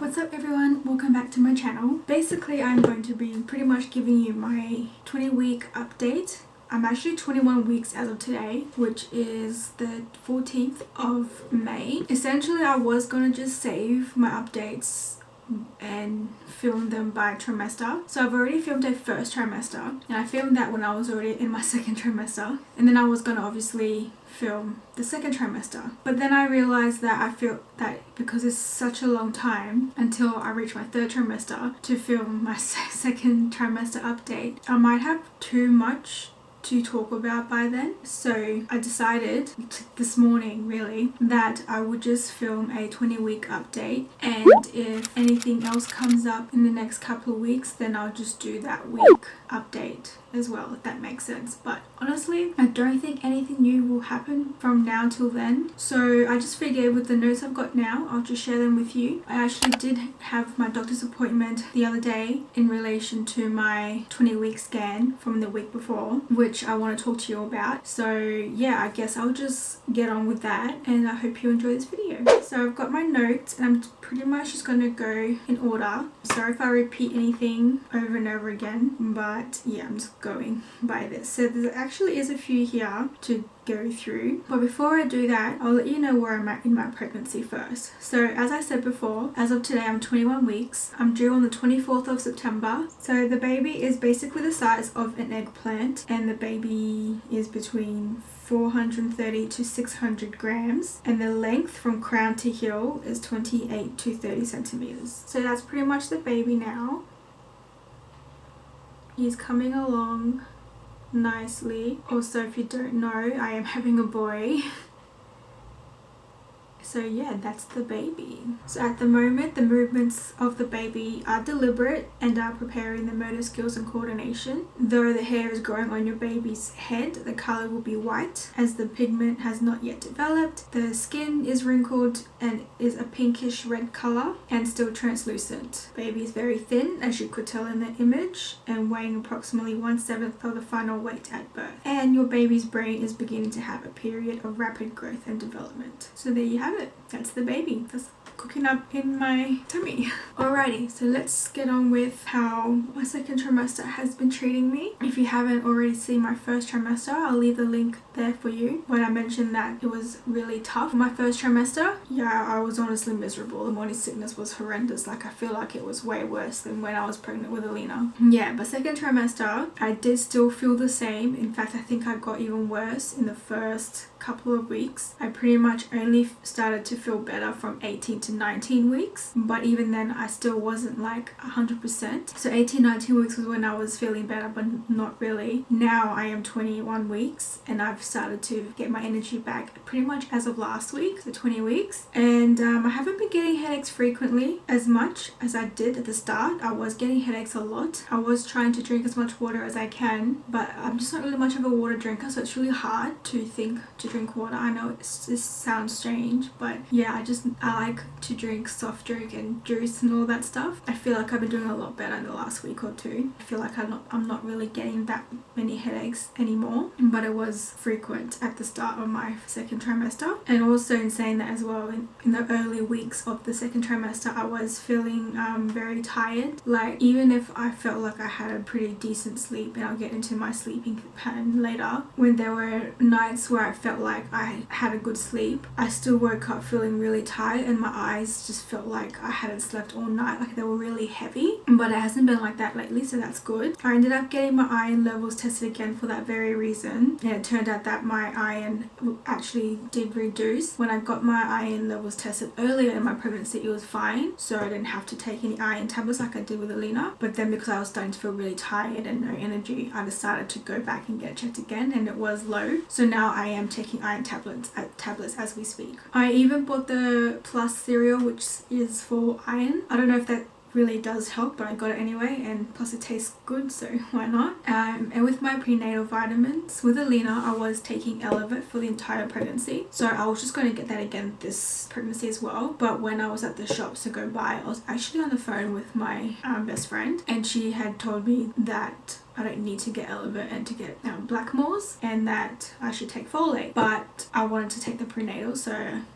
What's up everyone, welcome back to my channel. Basically I'm going to be pretty much giving you my 20-week update. I'm actually 21 weeks as of today, which is the 14th of May. Essentially I was going to just save my updates and film them by trimester. So I've already filmed a first trimester and I filmed that when I was already in my second trimester, and then I was going to obviously film the second trimester, but then I realized that I feel that because it's such a long time until I reach my third trimester to film my second trimester update, I might have too much to talk about by then. So I decided this morning really that I would just film a 20-week update, and if anything else comes up in the next couple of weeks then I'll just do that week update as well, if that makes sense. But honestly I don't think anything new will happen from now till then, so I just figured with the notes I've got now I'll just share them with you. I actually did have my doctor's appointment the other day in relation to my 20-week scan from the week before, which I want to talk to you about. So yeah, I guess I'll just get on with that and I hope you enjoy this video. So I've got my notes and I'm pretty much just going to go in order. Sorry if I repeat anything over and over again, but yeah, I'm just going by this. So there actually is a few here to go through, but before I do that I'll let you know where I'm at in my pregnancy first. So as I said before, as of today I'm 21 weeks. I'm due on the 24th of September. So the baby is basically the size of an eggplant and the baby is between 430 to 600 grams, and the length from crown to heel is 28 to 30 centimeters. So that's pretty much the baby now. He's coming along nicely. Also, if you don't know, I am having a boy. So yeah, that's the baby. So at the moment the movements of the baby are deliberate and are preparing the motor skills and coordination. Though the hair is growing on your baby's head, the colour will be white as the pigment has not yet developed. The skin is wrinkled and is a pinkish red colour and still translucent. Baby is very thin, as you could tell in the image, and weighing approximately 1/7 of the final weight at birth. And your baby's brain is beginning to have a period of rapid growth and development. So there you have it. That's the baby that's cooking up in my tummy. Alrighty, so let's get on with how my second trimester has been treating me. If you haven't already seen my first trimester, I'll leave the link there for you. When I mentioned that it was really tough my first trimester, yeah, I was honestly miserable. The morning sickness was horrendous. Like, I feel like it was way worse than when I was pregnant with Alina. Yeah, but second trimester I did still feel the same. In fact, I think I got even worse in the first couple of weeks. I pretty much only started to feel better from 18 to 19 weeks, but even then I still wasn't like 100%. So 18-19 weeks was when I was feeling better, but not really. Now I am 21 weeks and I've started to get my energy back pretty much as of last week, so 20 weeks. And I haven't been getting headaches frequently as much as I did at the start. I was getting headaches a lot. I was trying to drink as much water as I can, but I'm just not really much of a water drinker, so it's really hard to think to drink water. I know this sounds strange, but yeah, I like to drink soft drink and juice and all that stuff. I feel like I've been doing a lot better in the last week or two. I feel like I'm not really getting that many headaches anymore, but it was frequent at the start of my second trimester. And also in saying that as well, in the early weeks of the second trimester I was feeling very tired. Like, even if I felt like I had a pretty decent sleep, and I'll get into my sleeping pattern later, when there were nights where I felt like I had a good sleep, I still woke up feeling really tired and my eyes just felt like I hadn't slept all night, like they were really heavy. But it hasn't been like that lately, so that's good. I ended up getting my iron levels tested again for that very reason, and it turned out that my iron actually did reduce. When I got my iron levels tested earlier in my pregnancy it was fine, so I didn't have to take any iron tablets like I did with Alina. But then because I was starting to feel really tired and no energy, I decided to go back and get checked again, and it was low. So now I am taking iron tablets as we speak. I even bought the Plus cereal, which is for iron. I don't know if that really does help, but I got it anyway, and plus it tastes good, so why not. And with my prenatal vitamins with Alina, I was taking Elevate for the entire pregnancy, so I was just going to get that again this pregnancy as well. But when I was at the shops to go buy, I was actually on the phone with my best friend, and she had told me that I don't need to get Elevate and to get Blackmores, and that I should take folate. But I wanted to take the prenatal,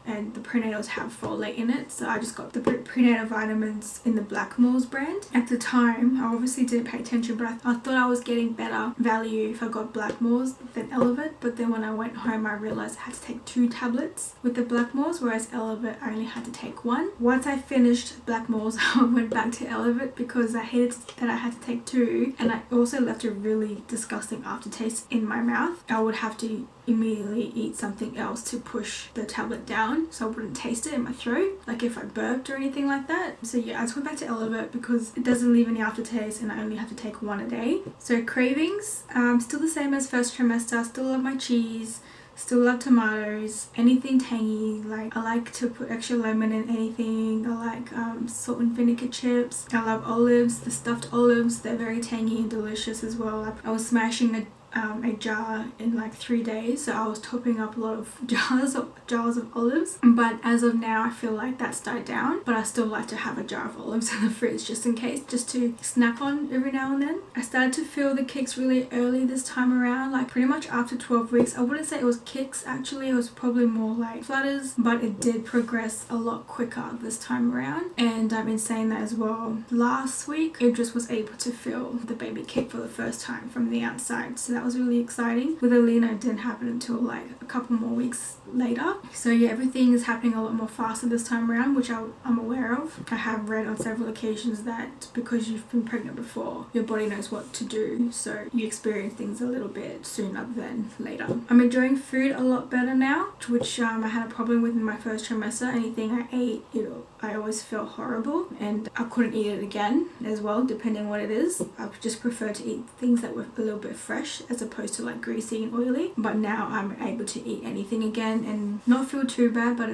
and the prenatals have folate in it, so I just got the prenatal vitamins in the Blackmores brand. At the time, I obviously didn't pay attention, but I thought I was getting better value if I got Blackmores than Elevate. But then when I went home, I realized I had to take 2 tablets with the Blackmores, whereas Elevate I only had to take 1. Once I finished Blackmores, I went back to Elevate because I hated that I had to take 2, and I also left a really disgusting aftertaste in my mouth. I would have to immediately eat something else to push the tablet down so I wouldn't taste it in my throat, like if I burped or anything like that. So yeah, I just went back to Elevate because it doesn't leave any aftertaste and I only have to take 1 a day. So cravings, still the same as first trimester. Still love my cheese, still love tomatoes, anything tangy. Like I like to put extra lemon in anything. I like salt and vinegar chips. I love olives, the stuffed olives. They're very tangy and delicious as well. I was smashing a jar in like 3 days, so I was topping up a lot of jars of olives. But as of now, I feel like that's died down, but I still like to have a jar of olives in the fridge just in case, just to snack on every now and then. I started to feel the kicks really early this time around, like pretty much after 12 weeks. I wouldn't say it was kicks, actually it was probably more like flutters, but it did progress a lot quicker this time around. And I've been saying that as well. Last week Idris was able to feel the baby kick for the first time from the outside, so that was really exciting. With Alina, it didn't happen until like a couple more weeks later. So yeah, everything is happening a lot more faster this time around, which I'm aware of. I have read on several occasions that because you've been pregnant before, your body knows what to do, so you experience things a little bit sooner than later. I'm enjoying food a lot better now, which I had a problem with in my first trimester. Anything I ate, I always felt horrible, and I couldn't eat it again as well, depending on what it is. I just prefer to eat things that were a little bit fresh as opposed to like greasy and oily. But now I'm able to eat anything again and not feel too bad, but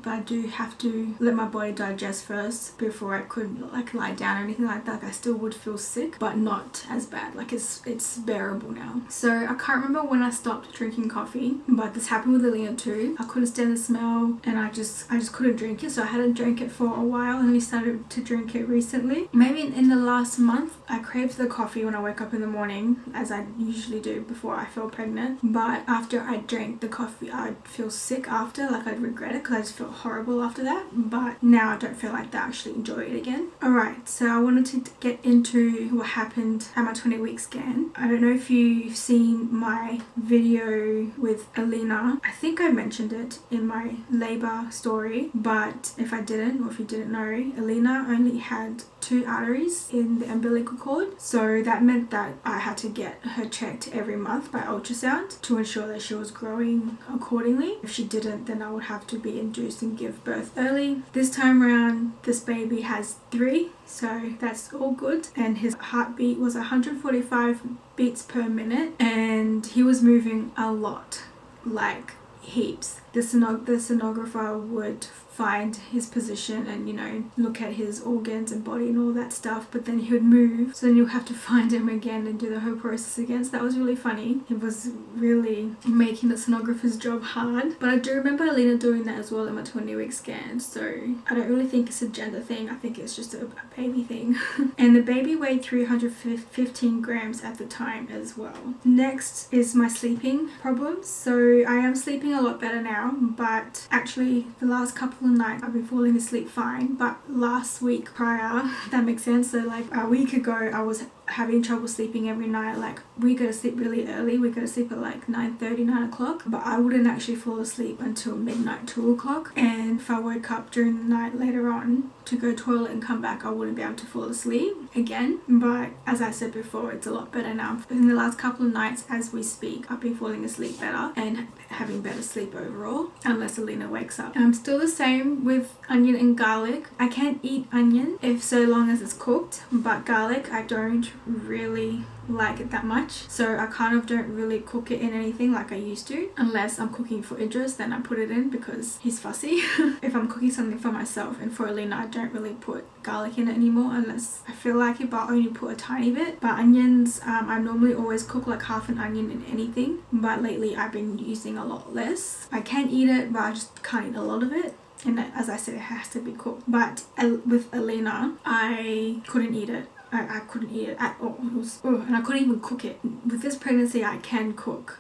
I do have to let my body digest first before I could like lie down or anything like that. Like, I still would feel sick, but not as bad. Like it's bearable now. So I can't remember when I stopped drinking coffee, but this happened with Alina too. I couldn't stand the smell and I just couldn't drink it, so I hadn't drank it for a while, and we started to drink it recently. Maybe in the last month I craved the coffee when I wake up in the morning, as I usually do before I feel pregnant. But after I drank the coffee, I'd feel sick after, like I'd regret it because I just felt horrible after that. But now I don't feel like that. I actually enjoy it again. Alright, so I wanted to get into what happened at my 20-week scan. I don't know if you've seen my video with Alina. I think I mentioned it in my labour story, but if I didn't, or if you didn't know, Alina only had 2 arteries in the umbilical cord, so that meant that I had to get her checked every month by ultrasound to ensure that she was growing accordingly. If she didn't, then I would have to be induced and give birth early. This time around, this baby has 3, so that's all good, and his heartbeat was 145 beats per minute, and he was moving a lot, like heaps. The sonographer would find his position and look at his organs and body and all that stuff, but then he would move, so then you'll have to find him again and do the whole process again. So that was really funny. It was really making the sonographer's job hard. But I do remember Alina doing that as well in my 20-week scan, so I don't really think it's a gender thing. I think it's just a baby thing. And the baby weighed 315 grams at the time as well. Next is my sleeping problems. So I am sleeping a lot better now, but actually the last couple of nights I've been falling asleep fine, but last week prior, that makes sense, so like a week ago I was having trouble sleeping every night. Like, we go to sleep really early, we go to sleep at like 9:30, 9 o'clock, but I wouldn't actually fall asleep until midnight, 2 o'clock, and if I woke up during the night later on to go toilet and come back, I wouldn't be able to fall asleep again. But as I said before, it's a lot better now. In the last couple of nights as we speak, I've been falling asleep better and having better sleep overall, unless Alina wakes up. I'm still the same with onion and garlic. I can't eat onion if so long as it's cooked, but garlic I don't really like it that much, so I kind of don't really cook it in anything like I used to, unless I'm cooking for Idris, then I put it in because he's fussy. If I'm cooking something for myself and for Alina, I don't really put garlic in it anymore unless I feel like it, but I only put a tiny bit. But onions, I normally always cook like half an onion in anything, but lately I've been using a lot less. I can eat it, but I just can't eat a lot of it. And as I said, it has to be cooked. But with Alina, I couldn't eat it I couldn't eat it at all. It was, and I couldn't even cook it. With this pregnancy, I can cook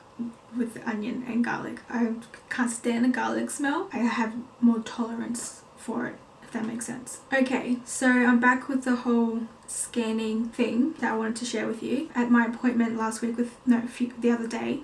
with onion and garlic. I can't stand the garlic smell. I have more tolerance for it, if that makes sense. Okay, so I'm back with the whole scanning thing that I wanted to share with you. At my appointment last week the other day,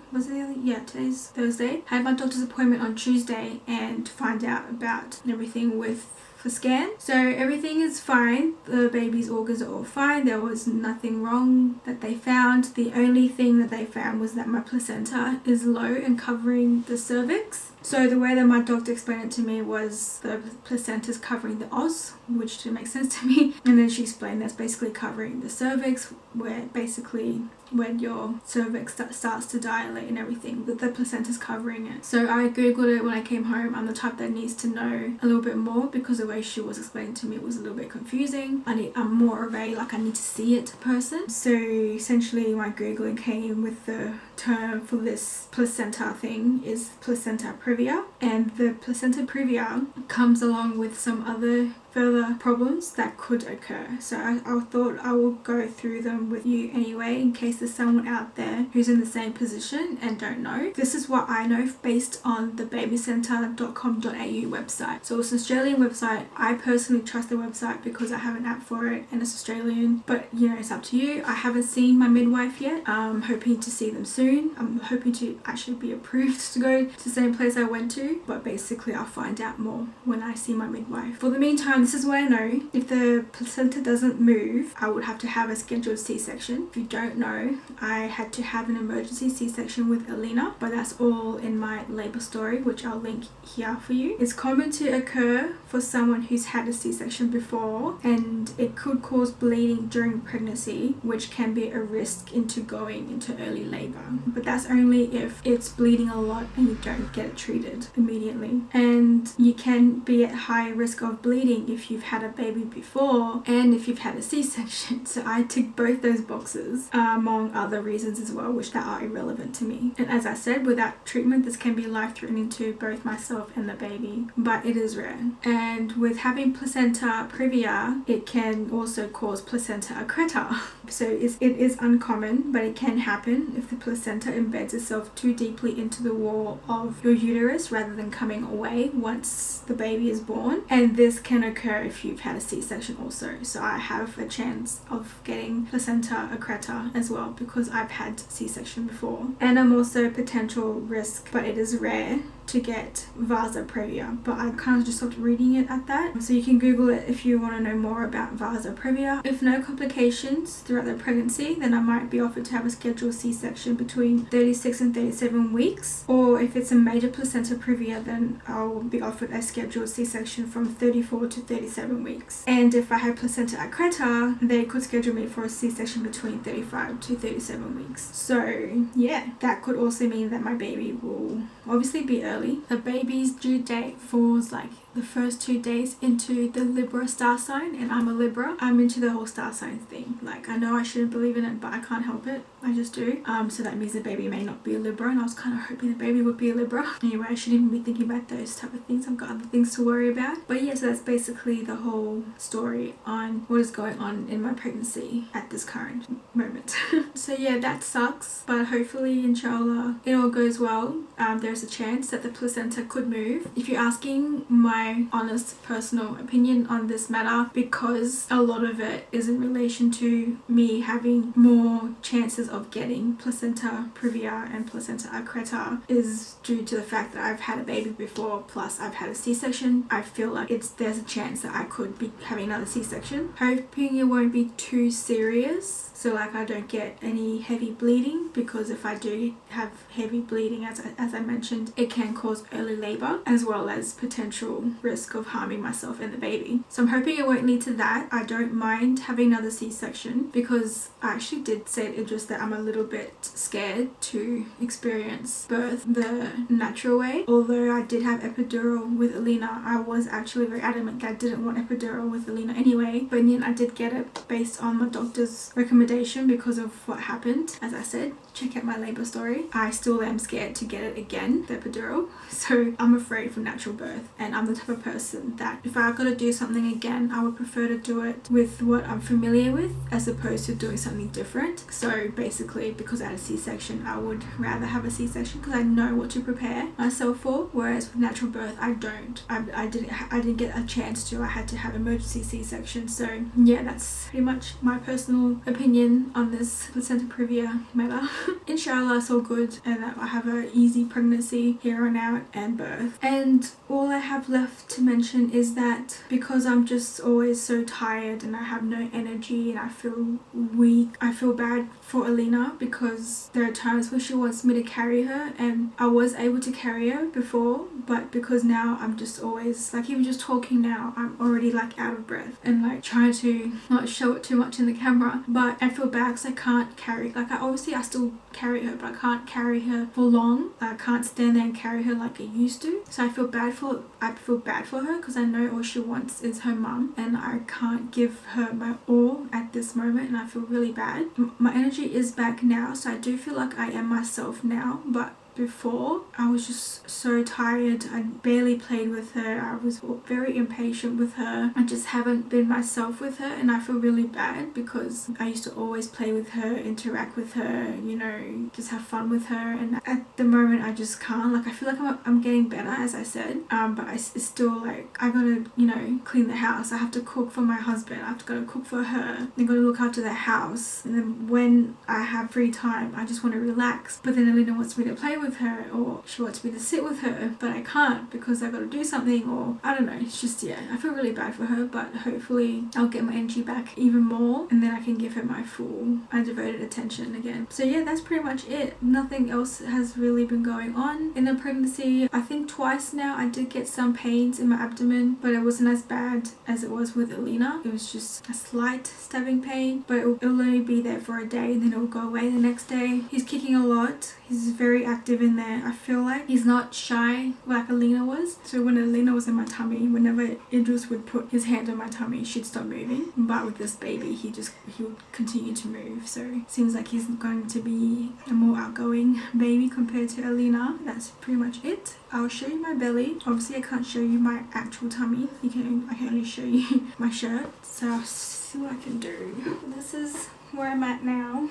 today's Thursday. I had my doctor's appointment on Tuesday and find out about everything with the scan. So everything is fine. The baby's organs are all fine. There was nothing wrong that they found. The only thing that they found was that my placenta is low and covering the cervix. So the way that my doctor explained it to me was the placenta is covering the os, which didn't make sense to me. And then she explained that's basically covering the cervix, where basically when your cervix starts to dilate and everything, the placenta is covering it. So I googled it when I came home. I'm the type that needs to know a little bit more because the way she was explaining to me it was a little bit confusing. I'm more of a I need to see it person. So essentially my googling came with the term for this placenta thing is placenta previa, and the placenta previa comes along with some other further problems that could occur. So I thought I will go through them with you anyway, in case there's someone out there who's in the same position and don't know. This is what I know based on the babycentre.com.au website. So it's an Australian website. I personally trust the website because I have an app for it and it's Australian, but it's up to you. I haven't seen my midwife yet. I'm hoping to see them soon. I'm hoping to actually be approved to go to the same place I went to, but basically I'll find out more when I see my midwife. For the meantime, this is what I know. If the placenta doesn't move, I would have to have a scheduled C-section. If you don't know, I had to have an emergency C-section with Alina, but that's all in my labour story, which I'll link here for you. It's common to occur for someone who's had a C-section before, and it could cause bleeding during pregnancy, which can be a risk into going into early labour. But that's only if it's bleeding a lot and you don't get it treated immediately. And you can be at high risk of bleeding if you've had a baby before and if you've had a C-section. So I tick both those boxes, among other reasons as well, which that are irrelevant to me. And as I said, without treatment, this can be life-threatening to both myself and the baby, but it is rare. And with having placenta previa, it can also cause placenta accreta. So it is uncommon, but it can happen if the placenta embeds itself too deeply into the wall of your uterus rather than coming away once the baby is born. And this can occur if you've had a C-section also. So I have a chance of getting placenta accreta as well because I've had C-section before. And I'm also a potential risk, but it is rare, to get vasa previa, but I kind of just stopped reading it at that. So you can Google it if you want to know more about vasa previa. If no complications throughout the pregnancy, then I might be offered to have a scheduled C-section between 36 and 37 weeks. Or if it's a major placenta previa, then I'll be offered a scheduled C-section from 34 to 37 weeks. And if I have placenta accreta, they could schedule me for a C-section between 35 to 37 weeks. So yeah, that could also mean that my baby will obviously be early. The baby's due date falls like the first 2 days into the Libra star sign, and I'm a Libra. I'm into the whole star sign thing. Like, I know I shouldn't believe in it, but I can't help it. I just do. So that means the baby may not be a Libra, and I was kind of hoping the baby would be a Libra. Anyway, I shouldn't even be thinking about those type of things. I've got other things to worry about. But yeah, so that's basically the whole story on what is going on in my pregnancy at this current moment. So yeah, that sucks, but hopefully, inshallah, it all goes well. There's a chance that the placenta could move. If you're asking my honest personal opinion on this matter, because a lot of it is in relation to me having more chances of getting placenta previa and placenta accreta, is due to the fact that I've had a baby before, plus I've had a C-section. I feel like there's a chance that I could be having another C-section. Hoping it won't be too serious, so like I don't get any heavy bleeding, because if I do have heavy bleeding, as I mentioned, it can cause early labor as well as potential risk of harming myself and the baby. So I'm hoping it won't lead to that. I don't mind having another C-section because I actually did say it, just that I'm a little bit scared to experience birth the natural way. Although I did have epidural with Alina, I was actually very adamant that I didn't want epidural with Alina anyway, but in the end I did get it based on my doctor's recommendation because of what happened. As I said, check out my labor story. I still am scared to get it again, the epidural, so I'm afraid for natural birth, and I'm the type of person that if I gotta do something again, I would prefer to do it with what I'm familiar with as opposed to doing something different. So basically, because I had a C-section, I would rather have a C-section because I know what to prepare myself for, whereas with natural birth I don't. I didn't get a chance to. I had to have emergency C-section. So yeah, that's pretty much my personal opinion on this placenta previa matter. Inshallah, it's all good and I have an easy pregnancy here on out and birth. And all I have left to mention is that because I'm just always so tired and I have no energy and I feel weak, I feel bad for Alina because there are times where she wants me to carry her, and I was able to carry her before, but because now I'm just always like, even just talking now, I'm already like out of breath and like trying to not show it too much in the camera, but I feel bad because I can't carry, like I still carry her, but I can't carry her for long. I can't stand there and carry her like I used to. So I feel bad for her because I know all she wants is her mum and I can't give her my all at this moment, and I feel really bad. My energy is back now, so I do feel like I am myself now, but before I was just so tired. I barely played with her. I was very impatient with her. I just haven't been myself with her, and I feel really bad because I used to always play with her, interact with her, you know, just have fun with her, and at the moment I just can't. Like I feel like I'm getting better, as I said, but it's still like I gotta, you know, clean the house. I have to cook for my husband. I have to go cook for her. I gotta look after the house, and then when I have free time I just want to relax, but then Alina wants me to play with her or she wants me to sit with her, but I can't because I gotta do something, or I don't know. It's just, yeah, I feel really bad for her, but hopefully I'll get my energy back even more and then I can give her my full undevoted attention again. So yeah, that's pretty much it. Nothing else has really been going on in the pregnancy. I think twice now I did get some pains in my abdomen, but it wasn't as bad as it was with Alina. It was just a slight stabbing pain, but it'll only be there for a day and then it'll go away the next day. He's kicking a lot. He's very active in there. I feel like he's not shy like Alina was. So when Alina was in my tummy, whenever Idris would put his hand on my tummy, she'd stop moving. But with this baby, he would continue to move. So it seems like he's going to be a more outgoing baby compared to Alina. That's pretty much it. I'll show you my belly. Obviously I can't show you my actual tummy. I can only show you my shirt. So I'll see what I can do. This is where I'm at now.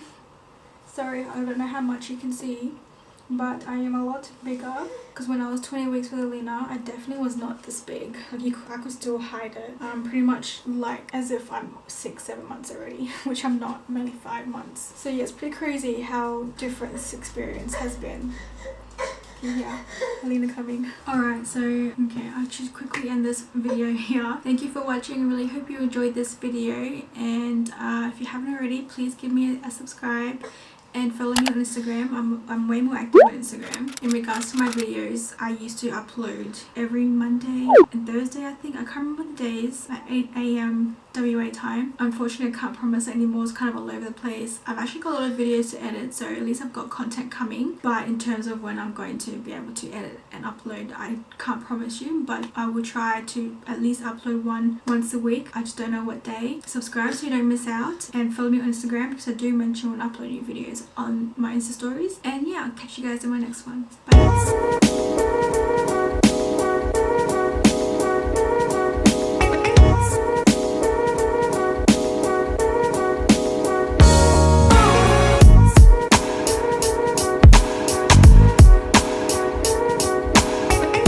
Sorry, I don't know how much you can see, but I am a lot bigger because when I was 20 weeks with Alina, I definitely was not this big. Like I could still hide it. Pretty much like as if I'm 6-7 months already, which I'm not. I'm only 5 months. So yeah, it's pretty crazy how different this experience has been. Yeah, Alina coming. Alright, so okay, I'll just quickly end this video here. Thank you for watching. I really hope you enjoyed this video, and if you haven't already, please give me a subscribe and follow me on Instagram. I'm way more active on Instagram. In regards to my videos, I used to upload every Monday and Thursday, I think. I can't remember the days, at 8 AM WA time. Unfortunately, I can't promise it anymore. It's kind of all over the place. I've actually got a lot of videos to edit, so at least I've got content coming. But in terms of when I'm going to be able to edit and upload, I can't promise you, but I will try to at least upload one once a week. I just don't know what day. Subscribe so you don't miss out, and follow me on Instagram because I do mention when uploading videos on my Insta stories. And yeah, I'll catch you guys in my next one. Bye guys.